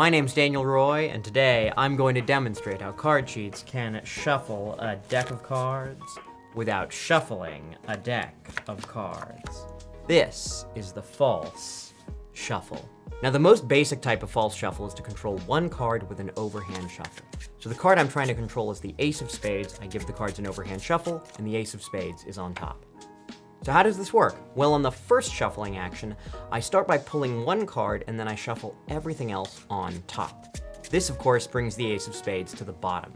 My name's Daniel Roy, and today I'm going to demonstrate how card cheats can shuffle a deck of cards without shuffling a deck of cards. This is the false shuffle. Now, the most basic type of false shuffle is to control one card with an overhand shuffle. So the card I'm trying to control is the ace of spades. I give the cards an overhand shuffle, and the ace of spades is on top. So how does this work? Well, on the first shuffling action, I start by pulling one card and then I shuffle everything else on top. This, of course, brings the ace of spades to the bottom.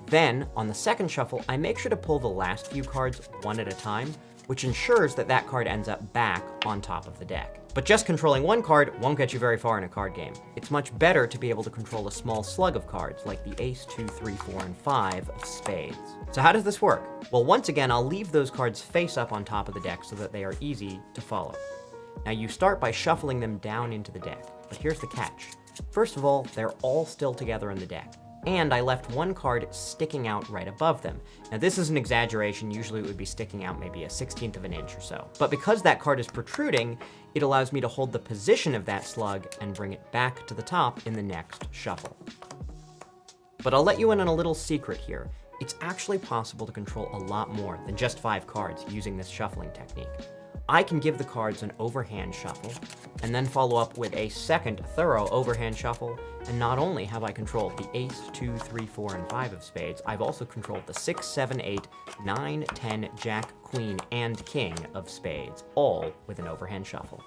Then, on the second shuffle, I make sure to pull the last few cards one at a time, which ensures that that card ends up back on top of the deck. But just controlling one card won't get you very far in a card game. It's much better to be able to control a small slug of cards, like the ace, 2, 3, 4, and 5 of spades. So how does this work? Well, once again, I'll leave those cards face up on top of the deck so that they are easy to follow. Now, you start by shuffling them down into the deck, but here's the catch. First of all, they're all still together in the deck, and I left one card sticking out right above them. Now, this is an exaggeration. Usually it would be sticking out maybe a 1/16 of an inch or so. But because that card is protruding, it allows me to hold the position of that slug and bring it back to the top in the next shuffle. But I'll let you in on a little secret here. It's actually possible to control a lot more than just 5 cards using this shuffling technique. I can give the cards an overhand shuffle, and then follow up with a second thorough overhand shuffle, and not only have I controlled the ace, 2, 3, 4, and 5 of spades, I've also controlled the 6, 7, 8, 9, 10, jack, queen, and king of spades, all with an overhand shuffle.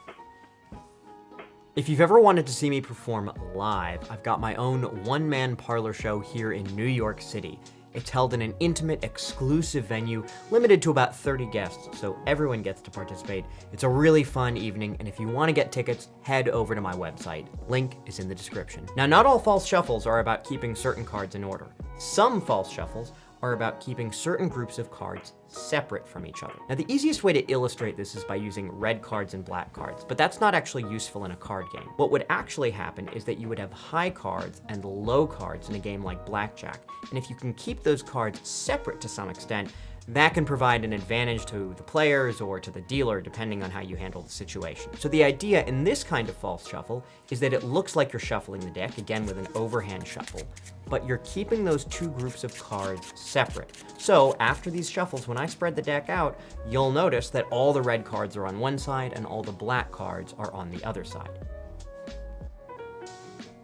If you've ever wanted to see me perform live, I've got my own one-man parlor show here in New York City. It's held in an intimate, exclusive venue, limited to about 30 guests, so everyone gets to participate. It's a really fun evening, and if you want to get tickets, head over to my website. Link is in the description. Now, not all false shuffles are about keeping certain cards in order. Some false shuffles are about keeping certain groups of cards separate from each other. Now, the easiest way to illustrate this is by using red cards and black cards, but that's not actually useful in a card game. What would actually happen is that you would have high cards and low cards in a game like blackjack, and if you can keep those cards separate to some extent, that can provide an advantage to the players or to the dealer, depending on how you handle the situation. So the idea in this kind of false shuffle is that it looks like you're shuffling the deck, again with an overhand shuffle, but you're keeping those two groups of cards separate. So after these shuffles, when I spread the deck out, you'll notice that all the red cards are on one side and all the black cards are on the other side.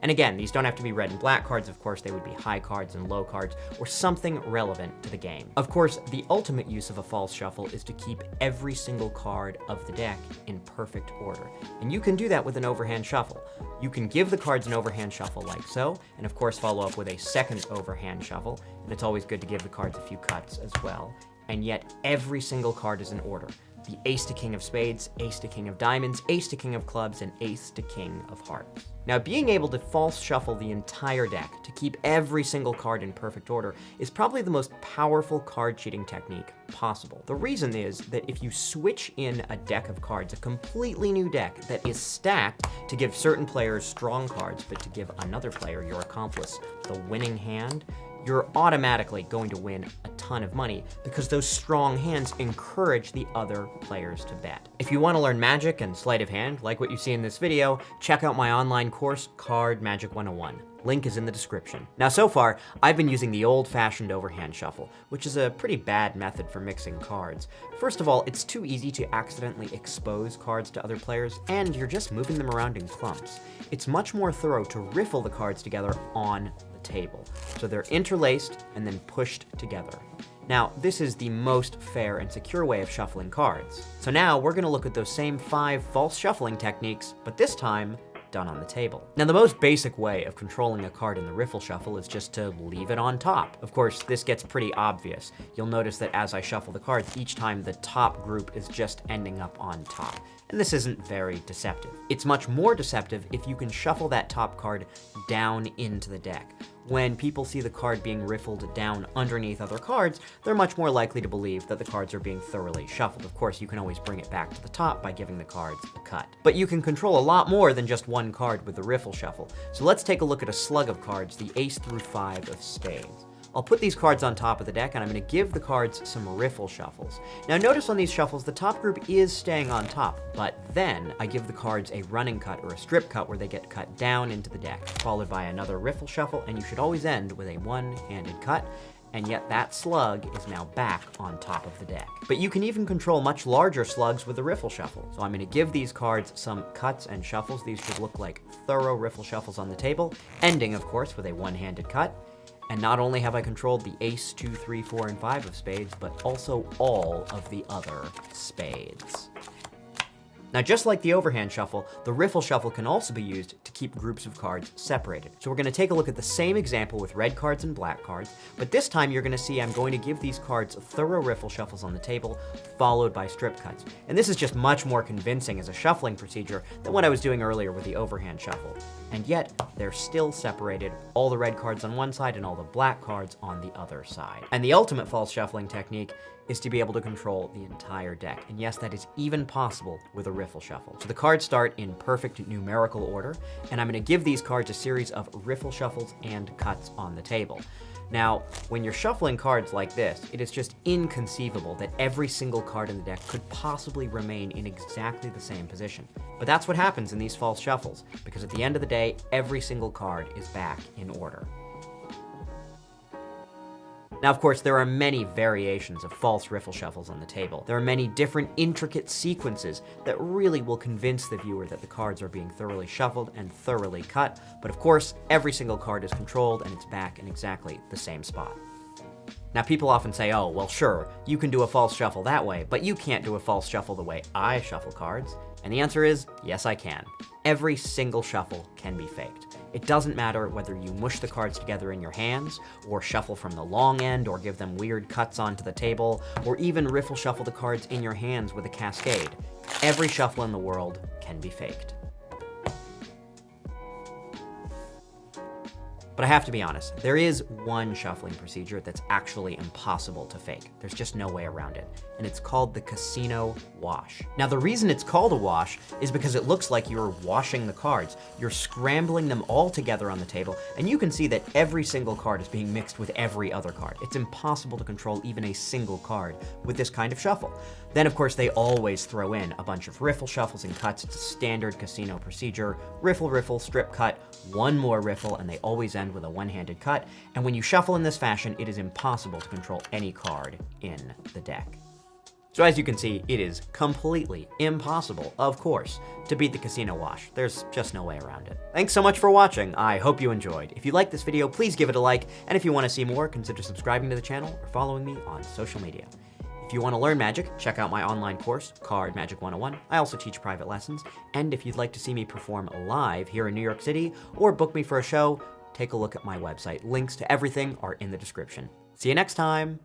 And again, these don't have to be red and black cards, of course, they would be high cards and low cards, or something relevant to the game. Of course, the ultimate use of a false shuffle is to keep every single card of the deck in perfect order. And you can do that with an overhand shuffle. You can give the cards an overhand shuffle like so, and of course follow up with a second overhand shuffle, and it's always good to give the cards a few cuts as well. And yet every single card is in order. The ace to king of spades, ace to king of diamonds, ace to king of clubs, and ace to king of hearts. Now, being able to false shuffle the entire deck to keep every single card in perfect order is probably the most powerful card cheating technique possible. The reason is that if you switch in a deck of cards, a completely new deck that is stacked to give certain players strong cards, but to give another player, your accomplice, the winning hand, you're automatically going to win a ton of money because those strong hands encourage the other players to bet. If you want to learn magic and sleight of hand, like what you see in this video, check out my online course, Card Magic 101. Link is in the description. Now, so far, I've been using the old-fashioned overhand shuffle, which is a pretty bad method for mixing cards. First of all, it's too easy to accidentally expose cards to other players, and you're just moving them around in clumps. It's much more thorough to riffle the cards together on table. So they're interlaced and then pushed together. Now, this is the most fair and secure way of shuffling cards. So now we're going to look at those same 5 false shuffling techniques, but this time done on the table. Now, the most basic way of controlling a card in the riffle shuffle is just to leave it on top. Of course, this gets pretty obvious. You'll notice that as I shuffle the cards, each time the top group is just ending up on top. And this isn't very deceptive. It's much more deceptive if you can shuffle that top card down into the deck. When people see the card being riffled down underneath other cards, they're much more likely to believe that the cards are being thoroughly shuffled. Of course, you can always bring it back to the top by giving the cards a cut. But you can control a lot more than just one card with the riffle shuffle. So let's take a look at a slug of cards, the ace through 5 of spades. I'll put these cards on top of the deck, and I'm going to give the cards some riffle shuffles. Now notice on these shuffles, the top group is staying on top, but then I give the cards a running cut or a strip cut where they get cut down into the deck, followed by another riffle shuffle, and you should always end with a one-handed cut. And yet that slug is now back on top of the deck. But you can even control much larger slugs with the riffle shuffle. So I'm gonna give these cards some cuts and shuffles. These should look like thorough riffle shuffles on the table, ending, of course, with a one-handed cut. And not only have I controlled the ace, 2, 3, 4, and 5 of spades, but also all of the other spades. Now, just like the overhand shuffle, the riffle shuffle can also be used to keep groups of cards separated. So we're going to take a look at the same example with red cards and black cards, but this time you're going to see I'm going to give these cards thorough riffle shuffles on the table, followed by strip cuts. And this is just much more convincing as a shuffling procedure than what I was doing earlier with the overhand shuffle. And yet, they're still separated, all the red cards on one side and all the black cards on the other side. And the ultimate false shuffling technique is to be able to control the entire deck. And yes, that is even possible with a riffle shuffle. So the cards start in perfect numerical order, and I'm going to give these cards a series of riffle shuffles and cuts on the table. Now, when you're shuffling cards like this, it is just inconceivable that every single card in the deck could possibly remain in exactly the same position. But that's what happens in these false shuffles, because at the end of the day, every single card is back in order. Now, of course, there are many variations of false riffle shuffles on the table. There are many different intricate sequences that really will convince the viewer that the cards are being thoroughly shuffled and thoroughly cut, but of course, every single card is controlled and it's back in exactly the same spot. Now, people often say, oh, well, sure, you can do a false shuffle that way, but you can't do a false shuffle the way I shuffle cards. And the answer is, yes, I can. Every single shuffle can be faked. It doesn't matter whether you mush the cards together in your hands, or shuffle from the long end, or give them weird cuts onto the table, or even riffle shuffle the cards in your hands with a cascade. Every shuffle in the world can be faked. But I have to be honest, there is one shuffling procedure that's actually impossible to fake. There's just no way around it, and it's called the casino wash. Now, the reason it's called a wash is because it looks like you're washing the cards. You're scrambling them all together on the table, and you can see that every single card is being mixed with every other card. It's impossible to control even a single card with this kind of shuffle. Then, of course, they always throw in a bunch of riffle shuffles and cuts. It's a standard casino procedure. Riffle, riffle, strip cut, one more riffle, and they always end with a one-handed cut. And when you shuffle in this fashion, it is impossible to control any card in the deck. So as you can see, it is completely impossible, of course, to beat the casino wash. There's just no way around it. Thanks so much for watching. I hope you enjoyed. If you liked this video, please give it a like. And if you want to see more, consider subscribing to the channel or following me on social media. If you want to learn magic, check out my online course, Card Magic 101. I also teach private lessons. And if you'd like to see me perform live here in New York City or book me for a show, take a look at my website. Links to everything are in the description. See you next time.